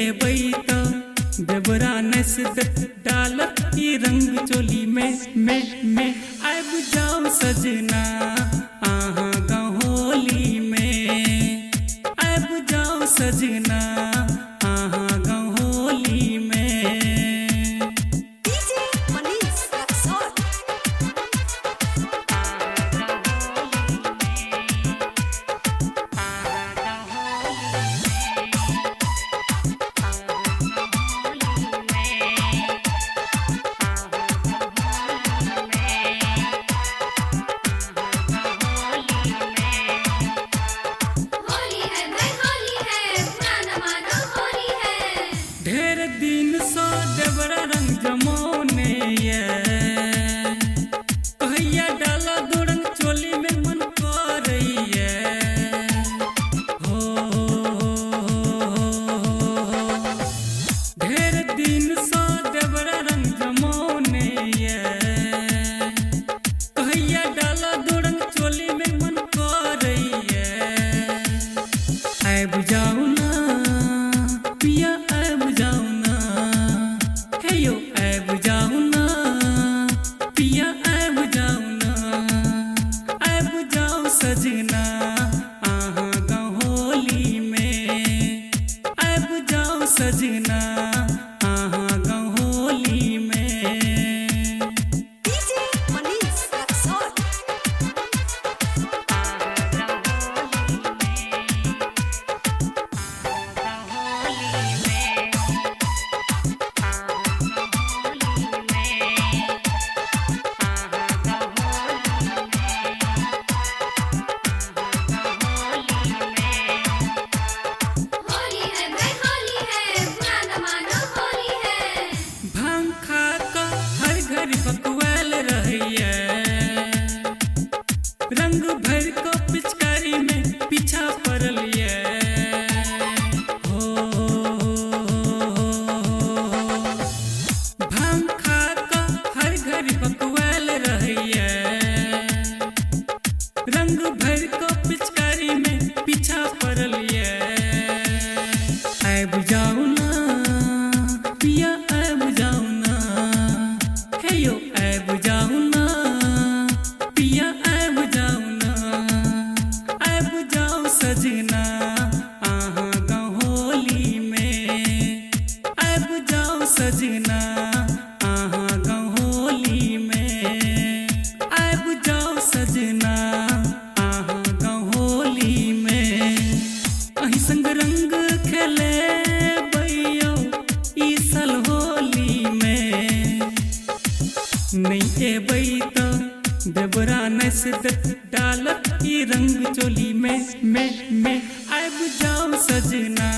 एबै त देवरा नस डालत ई रंग चोली में आब जाओ सजना आहाँ गाँव होली में आब जाओ सजना आहाँ गाँव होली में। DJ Manish Raksol. होली है भाई होली है पुराना मानो होली है। ढेर दिन सो देवरा रंग जमौने ये कहिया डाला दो रंग चोली में मन करैया हो। ढेर दिन सो देवरा रंग जमौने ये कहिया डाला दो रंग चोली में मन करैया। आब जाओ ना पिया आब जाओ ना हे यो आब जाओ ना पिया आब जाओ ना आब जाओ सजना आहाँ गाँव होली में आब जाओ सजना आहाँ गाँव होली में। DJ Manish Raksol. होली है भाई होली है पुराना मानो होली है। भांग खा का हर घर बकवाल रहिए रंग भर को पिचकारी में पीछा पड़ल ये हो। भांग खा का हर घर बकवाल रहिए रंग भर को पिचकारी में पीछा पड़ल ये। आब जाओ ना पिया आब जाओ ना हे यो आब जाओ ना पिया आब जाओ ना आब जाओ सजना आहाँ गाँव होली में आब जाओ सजना आहाँ गाँव होली में आब जाओ सजना आहाँ गाँव होली में। अही संग रंग खेले बैयो ई साल होली में नहीं एबै त देवरा नस डालत ई रंग चोली में आब जाओ सजना